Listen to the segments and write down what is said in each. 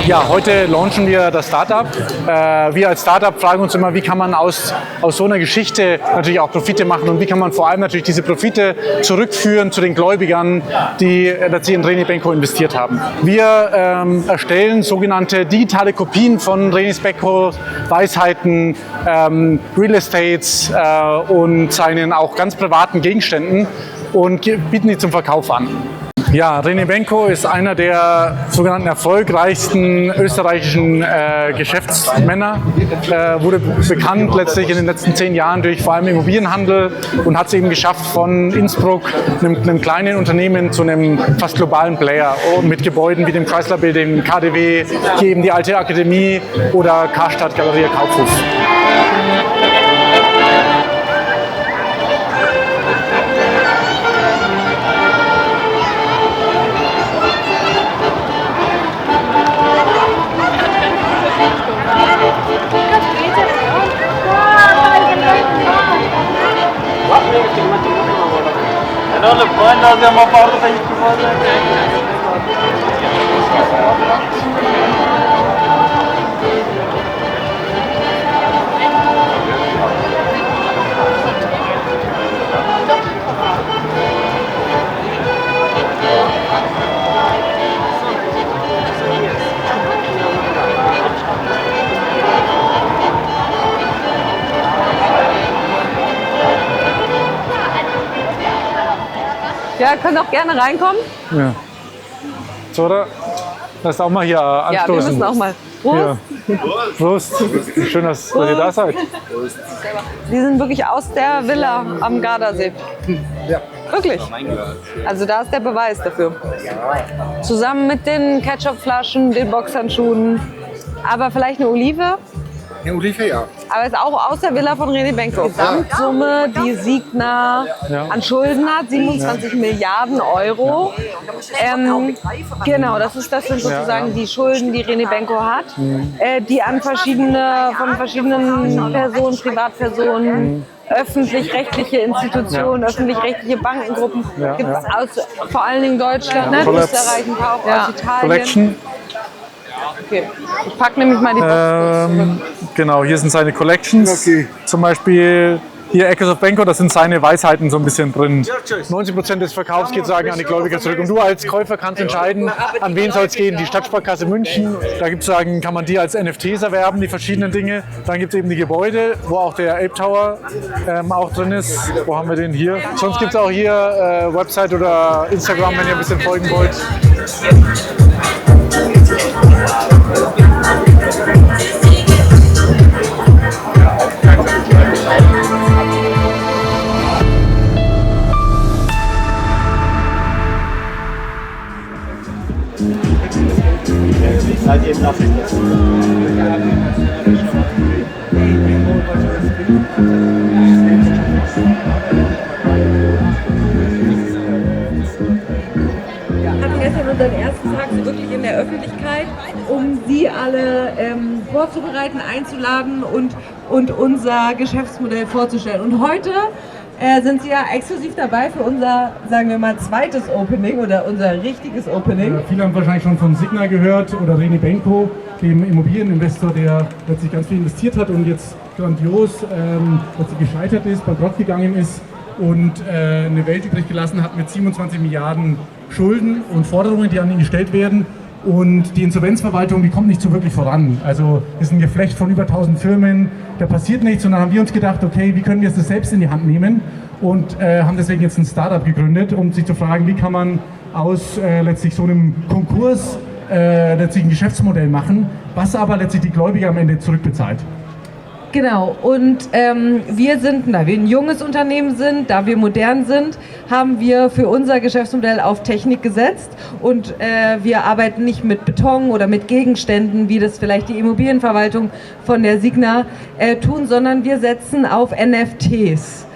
Ja, heute launchen wir das Startup. Wir als Startup fragen uns immer, wie kann man aus so einer Geschichte natürlich auch Profite machen und wie kann man vor allem natürlich diese Profite zurückführen zu den Gläubigern, die letztlich in René Benko investiert haben. Wir erstellen sogenannte digitale Kopien von René Benkos Weisheiten, Real Estates und seinen auch ganz privaten Gegenständen und bieten die zum Verkauf an. Ja, René Benko ist einer der sogenannten erfolgreichsten österreichischen Geschäftsmänner. Wurde bekannt letztlich in den letzten 10 Jahren durch vor allem Immobilienhandel und hat es eben geschafft, von Innsbruck, einem kleinen Unternehmen, zu einem fast globalen Player mit Gebäuden wie dem Chrysler Building, KaDeWe, hier eben die Alte Akademie oder Karstadt Galeria Kaufhof. Ja, können auch gerne reinkommen. Ja. So, oder? Lass auch mal hier anstoßen. Ja, wir müssen auch mal. Prost. Ja. Prost. Schön, dass ihr da seid. Die sind wirklich aus der Villa am Gardasee. Ja. Wirklich. Also da ist der Beweis dafür. Zusammen mit den Ketchupflaschen, den Boxhandschuhen. Aber vielleicht eine Olive? Eine Olive, ja. Aber ist auch aus der Villa von René Benko. Gesamtsumme, die Signa an Schulden hat, 27 Milliarden Euro. Genau, das sind sozusagen die Schulden, die René Benko hat, die an von verschiedenen Personen, Privatpersonen, öffentlich-rechtliche Institutionen, öffentlich-rechtliche Bankengruppen, gibt es aus vor allen Dingen Deutschland, Österreich, ein paar auch aus Italien. Collection. Okay. Ich packe nämlich mal die Box. Genau, hier sind seine Collections. Okay. Zum Beispiel hier Echoes of Benko, da sind seine Weisheiten so ein bisschen drin. 90% des Verkaufs geht sagen an die Gläubiger zurück. Und du als Käufer kannst entscheiden, an wen soll es gehen. Die Stadtsparkasse München, da gibt's sagen, kann man die als NFTs erwerben, die verschiedenen Dinge. Dann gibt es eben die Gebäude, wo auch der Ape Tower auch drin ist. Wo haben wir den hier? Sonst gibt es auch hier Website oder Instagram, wenn ihr ein bisschen folgen wollt. Wir hatten gestern unseren ersten Tag so wirklich in der Öffentlichkeit, um Sie alle vorzubereiten, einzuladen und unser Geschäftsmodell vorzustellen. Und heute sind Sie ja exklusiv dabei für unser, sagen wir mal, zweites Opening oder unser richtiges Opening. Viele haben wahrscheinlich schon von Signa gehört oder René Benko, dem Immobilieninvestor, der letztlich ganz viel investiert hat und jetzt grandios letztlich gescheitert ist, bankrott gegangen ist und eine Welt übrig gelassen hat mit 27 Milliarden Schulden und Forderungen, die an ihn gestellt werden. Und die Insolvenzverwaltung, die kommt nicht so wirklich voran. Also es ist ein Geflecht von über 1000 Firmen, da passiert nichts. Und dann haben wir uns gedacht, okay, wie können wir das selbst in die Hand nehmen? Und haben deswegen jetzt ein Startup gegründet, um sich zu fragen, wie kann man aus letztlich so einem Konkurs letztlich ein Geschäftsmodell machen, was aber letztlich die Gläubiger am Ende zurückbezahlt. Genau, und wir sind, da wir ein junges Unternehmen sind, da wir modern sind, haben wir für unser Geschäftsmodell auf Technik gesetzt und wir arbeiten nicht mit Beton oder mit Gegenständen, wie das vielleicht die Immobilienverwaltung von der Signa tun, sondern wir setzen auf NFTs.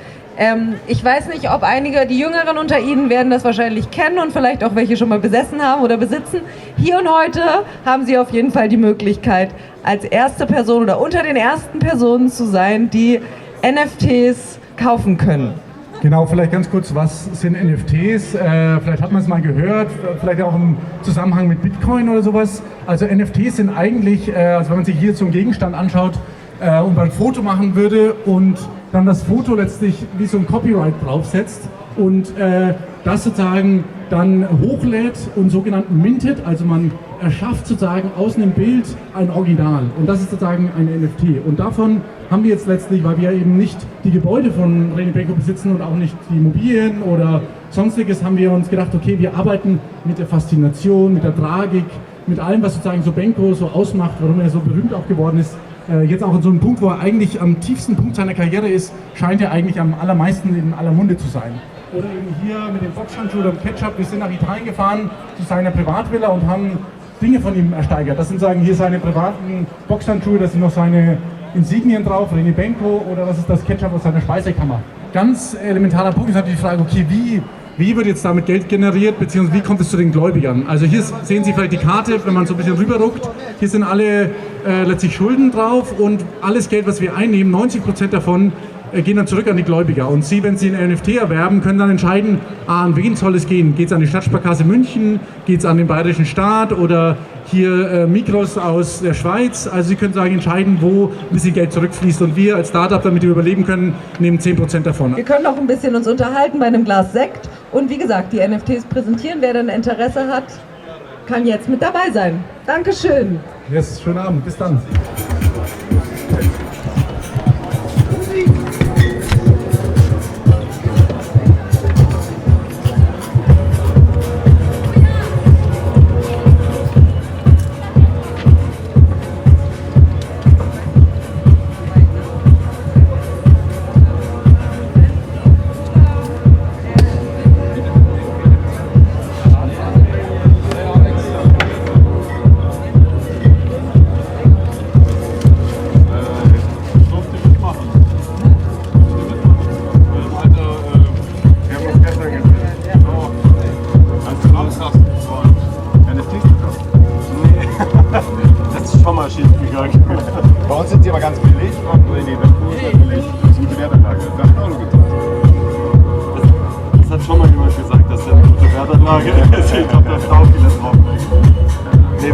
Ich weiß nicht, ob einige, die Jüngeren unter Ihnen werden das wahrscheinlich kennen und vielleicht auch welche schon mal besessen haben oder besitzen. Hier und heute haben Sie auf jeden Fall die Möglichkeit, als erste Person oder unter den ersten Personen zu sein, die NFTs kaufen können. Genau, vielleicht ganz kurz, was sind NFTs? Vielleicht hat man es mal gehört, vielleicht auch im Zusammenhang mit Bitcoin oder sowas. Also NFTs sind eigentlich, also wenn man sich hier so einen Gegenstand anschaut und ein Foto machen würde und dann das Foto letztlich wie so ein Copyright draufsetzt und das sozusagen dann hochlädt und sogenannten mintet, also man erschafft sozusagen aus einem Bild ein Original und das ist sozusagen ein NFT und davon haben wir jetzt letztlich, weil wir eben nicht die Gebäude von Reni Benko besitzen und auch nicht die Immobilien oder sonstiges, haben wir uns gedacht, okay, wir arbeiten mit der Faszination, mit der Tragik, mit allem, was sozusagen so Benko so ausmacht, warum er so berühmt auch geworden ist. Jetzt auch in so einem Punkt, wo er eigentlich am tiefsten Punkt seiner Karriere ist, scheint er eigentlich am allermeisten in aller Munde zu sein. Oder eben hier mit dem Boxhandschuh oder dem Ketchup, wir sind nach Italien gefahren zu seiner Privatvilla und haben Dinge von ihm ersteigert. Das sind sagen hier seine privaten Boxhandschuhe, da sind noch seine Insignien drauf, Reni Benko oder was ist das Ketchup aus seiner Speisekammer. Ganz elementarer Punkt ist natürlich die Frage, okay, wie wird jetzt damit Geld generiert, beziehungsweise wie kommt es zu den Gläubigern? Also hier sehen Sie vielleicht die Karte, wenn man so ein bisschen rüberruckt. Hier sind alle letztlich Schulden drauf und alles Geld, was wir einnehmen, 90% davon gehen dann zurück an die Gläubiger. Und Sie, wenn Sie ein NFT erwerben, können dann entscheiden, an wen soll es gehen? Geht es an die Stadtsparkasse München? Geht es an den Bayerischen Staat? Oder hier Migros aus der Schweiz? Also Sie können sagen, entscheiden, wo ein bisschen Geld zurückfließt. Und wir als Startup, damit wir überleben können, nehmen 10% davon. Wir können auch ein bisschen uns unterhalten bei einem Glas Sekt. Und wie gesagt, die NFTs präsentieren. Wer dann Interesse hat, kann jetzt mit dabei sein. Dankeschön. Yes, schönen Abend. Bis dann. Bei uns sind sie aber ganz billig und Reni Benko ist natürlich eine gute Wertanlage. Da hat auch noch getan. Das hat schon mal jemand gesagt, dass er eine gute Wertanlage ist. Ich glaube, da ist auch vieles drauf. Nee,